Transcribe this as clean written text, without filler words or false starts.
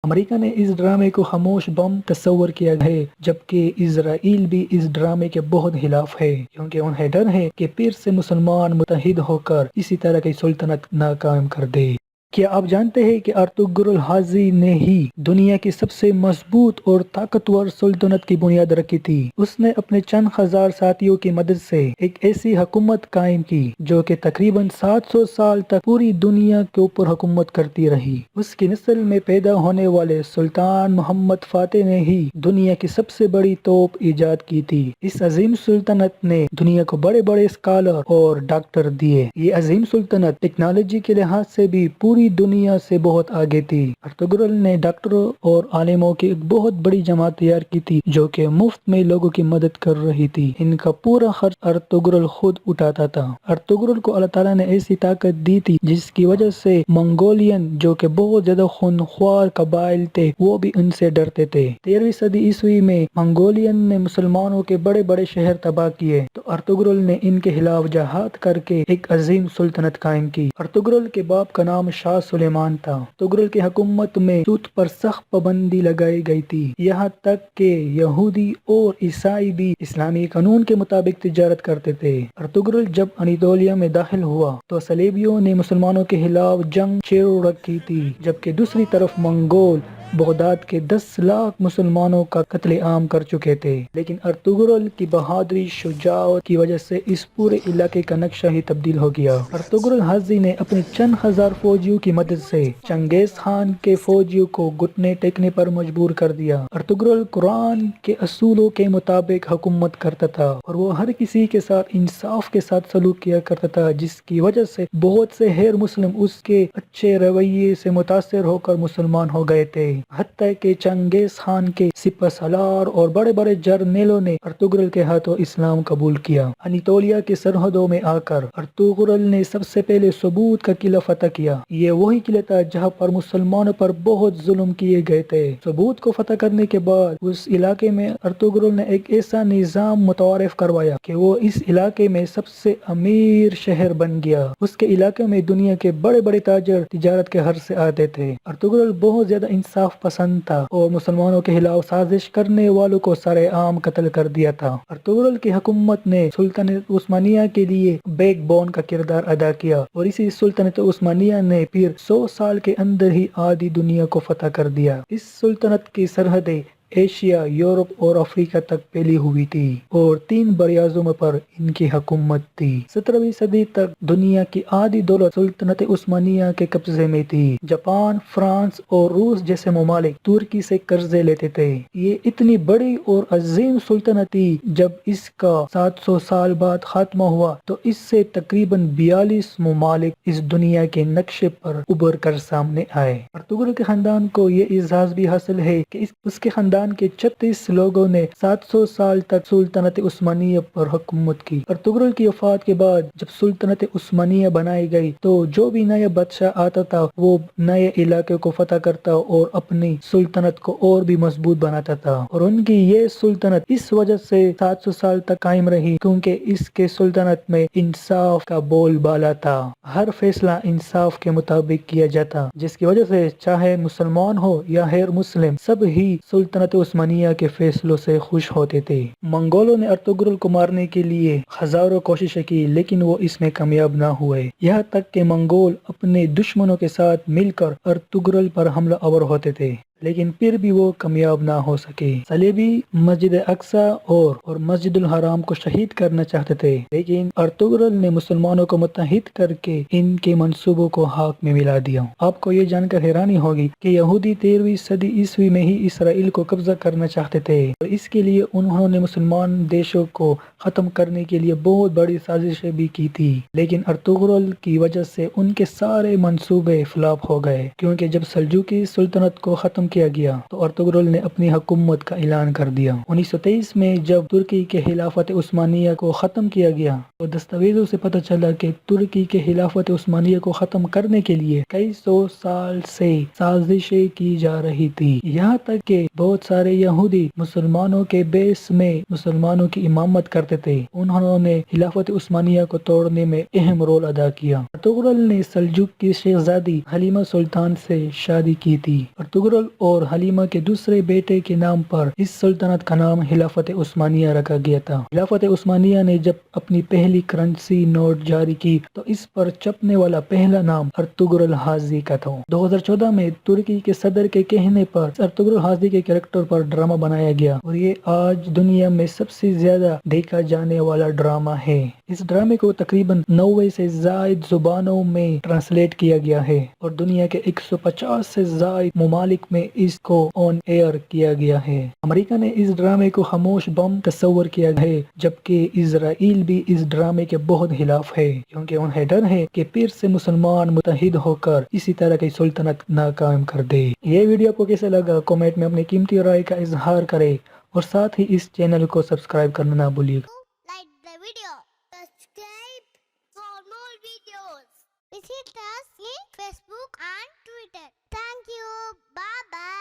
امریکہ نے اس ڈرامے کو خاموش بم تصور کیا ہے، جبکہ اسرائیل بھی اس ڈرامے کے بہت خلاف ہے، کیونکہ انہیں ڈر ہے کہ پھر سے مسلمان متحد ہو کر اسی طرح کی سلطنت ناکام کر دے۔ کیا آپ جانتے ہیں کہ ارطغرل غازی نے ہی دنیا کی سب سے مضبوط اور طاقتور سلطنت کی بنیاد رکھی تھی؟ اس نے اپنے چند ہزار ساتھیوں کی مدد سے ایک ایسی حکومت قائم کی جو کہ تقریباً 700 سال تک پوری دنیا کے اوپر حکومت کرتی رہی۔ اس کی نسل میں پیدا ہونے والے سلطان محمد فاتح نے ہی دنیا کی سب سے بڑی توپ ایجاد کی تھی۔ اس عظیم سلطنت نے دنیا کو بڑے بڑے اسکالر اور ڈاکٹر دیے۔ یہ عظیم سلطنت ٹیکنالوجی کے لحاظ سے بھی پوری دنیا سے بہت آگے تھی۔ ارطغرل نے ڈاکٹروں اور عالموں کی ایک بہت بڑی جماعت تیار کی تھی جو کہ مفت میں لوگوں کی مدد کر رہی تھی۔ ان کا پورا خرچ ارطغرل خود اٹھاتا تھا۔ ارطغرل کو اللہ تعالیٰ نے ایسی طاقت دی تھی جس کی وجہ سے منگولین جو کہ بہت زیادہ خونخوار قبائل تھے وہ بھی ان سے ڈرتے تھے۔ 13ویں صدی عیسوی میں منگولین نے مسلمانوں کے بڑے بڑے شہر تباہ کیے تو ارطغرل نے ان کے خلاف جہاد کر کے ایک عظیم سلطنت قائم کی۔ ارطغرل کے باپ کا نام شاہ سلیمان تھا۔ ارطغرل کی حکومت میں سود پر سخت پابندی لگائی گئی تھی، یہاں تک کہ یہودی اور عیسائی بھی اسلامی قانون کے مطابق تجارت کرتے تھے۔ ارطغرل جب اناطولیہ میں داخل ہوا تو صلیبیوں نے مسلمانوں کے خلاف جنگ چھیڑ رکھی تھی، جبکہ دوسری طرف منگول بغداد کے 10 لاکھ مسلمانوں کا قتل عام کر چکے تھے، لیکن ارطغرل کی بہادری شجاعت کی وجہ سے اس پورے علاقے کا نقشہ ہی تبدیل ہو گیا۔ ارطغرل غازی نے اپنے چند ہزار فوجیوں کی مدد سے چنگیز خان کے فوجیوں کو گھٹنے ٹیکنے پر مجبور کر دیا۔ ارطغرل قرآن کے اصولوں کے مطابق حکومت کرتا تھا اور وہ ہر کسی کے ساتھ انصاف کے ساتھ سلوک کیا کرتا تھا، جس کی وجہ سے بہت سے غیر مسلم اس کے اچھے رویے سے متاثر ہو کر مسلمان ہو گئے تھے۔ حتیٰ کہ چنگیز خان کے سپہ سالار اور بڑے بڑے جرنیلوں نے ارطغرل کے ہاتھوں اسلام قبول کیا۔ اناطولیہ کی سرحدوں میں آ کر ارطغرل نے سب سے پہلے ثبوت کا قلعہ فتح کیا۔ یہ وہی قلعہ تھا جہاں پر مسلمانوں پر بہت ظلم کیے گئے تھے۔ ثبوت کو فتح کرنے کے بعد اس علاقے میں ارطغرل نے ایک ایسا نظام متعارف کروایا کہ وہ اس علاقے میں سب سے امیر شہر بن گیا۔ اس کے علاقے میں دنیا کے بڑے بڑے تاجر تجارت کے غرض سے آتے تھے۔ ارطغرل بہت زیادہ انصاف پسند تھا اور مسلمانوں کے خلاف سازش کرنے والوں کو سرے عام قتل کر دیا تھا۔ ارطغرل کی حکومت نے سلطنت عثمانیہ کے لیے بیک بون کا کردار ادا کیا اور اسی سلطنت عثمانیہ نے پھر 100 سال کے اندر ہی آدھی دنیا کو فتح کر دیا۔ اس سلطنت کی سرحدیں ایشیا، یورپ اور افریقہ تک پھیلی ہوئی تھی اور 3 براعظموں پر ان کی حکومت تھی۔ 17ویں صدی تک دنیا کی آدھی دولت سلطنت عثمانیہ کے قبضے میں تھی۔ جاپان، فرانس اور روس جیسے ممالک ترکی سے قرضے لیتے تھے۔ یہ اتنی بڑی اور عظیم سلطنت تھی، جب اس کا 700 سال بعد خاتمہ ہوا تو اس سے تقریباً 42 ممالک اس دنیا کے نقشے پر ابھر کر سامنے آئے۔ ارطغرل کے خاندان کو یہ اعزاز بھی حاصل ہے کہ اس کے خاندان کے 36 لوگوں نے 700 سال تک سلطنت عثمانیہ پر حکومت کی۔ ارطغرل کی وفات کے بعد جب سلطنت عثمانیہ بنائی گئی تو جو بھی نیا بادشاہ آتا تھا وہ نئے علاقے کو فتح کرتا اور اپنی سلطنت کو اور بھی مضبوط بناتا تھا، اور ان کی یہ سلطنت اس وجہ سے 700 سال تک قائم رہی کیونکہ اس کے سلطنت میں انصاف کا بول بالا تھا۔ ہر فیصلہ انصاف کے مطابق کیا جاتا، جس کی وجہ سے چاہے مسلمان ہو یا غیر مسلم سب ہی سلطنت عثمانیہ کے فیصلوں سے خوش ہوتے تھے۔ منگولوں نے ارطغرل کو مارنے کے لیے ہزاروں کوششیں کی لیکن وہ اس میں کامیاب نہ ہوئے، یہاں تک کہ منگول اپنے دشمنوں کے ساتھ مل کر ارطغرل پر حملہ آور ہوتے تھے، لیکن پھر بھی وہ کامیاب نہ ہو سکے۔ صلیبی مسجد اقصی اور مسجد الحرام کو شہید کرنا چاہتے تھے، لیکن ارطغرل نے مسلمانوں کو متحد کر کے ان کے منصوبوں کو خاک میں ملا دیا۔ آپ کو یہ جان کر حیرانی ہوگی کہ یہودی 13ویں صدی عیسوی میں ہی اسرائیل کو قبضہ کرنا چاہتے تھے اور اس کے لیے انہوں نے مسلمان دیشوں کو ختم کرنے کے لیے بہت بڑی سازشیں بھی کی تھی، لیکن ارطغرل کی وجہ سے ان کے سارے منصوبے فلاپ ہو گئے، کیونکہ جب سلجوقی سلطنت کو ختم کیا گیا تو ارطغرل نے اپنی حکومت کا اعلان کر دیا۔ 1923 میں جب ترکی کے خلافت عثمانیہ کو ختم کیا گیا تو دستاویزوں سے پتہ چلا کہ ترکی کے خلافت عثمانیہ کو ختم کرنے کے لیے کئی 100 سال سے سازشیں کی جا رہی تھی، یہاں تک کہ بہت سارے یہودی مسلمانوں کے بیس میں مسلمانوں کی امامت کرتے تھے۔ انہوں نے خلافت عثمانیہ کو توڑنے میں اہم رول ادا کیا۔ ارطغرل نے سلجوق کی شہزادی حلیمہ سلطان سے شادی کی تھی۔ ارطغرل اور حلیمہ کے دوسرے بیٹے کے نام پر اس سلطنت کا نام خلافت عثمانیہ رکھا گیا تھا۔ خلافت عثمانیہ نے جب اپنی پہلی کرنسی نوٹ جاری کی تو اس پر چھپنے والا پہلا نام ارطغرل غازی کا تھا۔ 2014 میں ترکی کے صدر کے کہنے پر ارطغرل غازی کے کریکٹر پر ڈرامہ بنایا گیا اور یہ آج دنیا میں سب سے زیادہ دیکھا جانے والا ڈرامہ ہے۔ اس ڈرامے کو تقریباً 90 سے زائد زبانوں میں ٹرانسلیٹ کیا گیا ہے اور دنیا کے 150 سے زائد ممالک میں اس کو آن ایئر کیا گیا ہے۔ امریکہ نے اس ڈرامے کو خاموش بم تصور کیا ہے، جبکہ اسرائیل بھی اس ڈرامے کے بہت خلاف ہے، کیونکہ انہیں ڈر ہے کہ پھر سے مسلمان متحد ہو کر اسی طرح کی سلطنت ناکام کر دے۔ یہ ویڈیو آپ کو کیسا لگا؟ کامنٹ میں اپنی قیمتی رائے کا اظہار کریں اور ساتھ ہی اس چینل کو سبسکرائب کرنا نہ بھولیے۔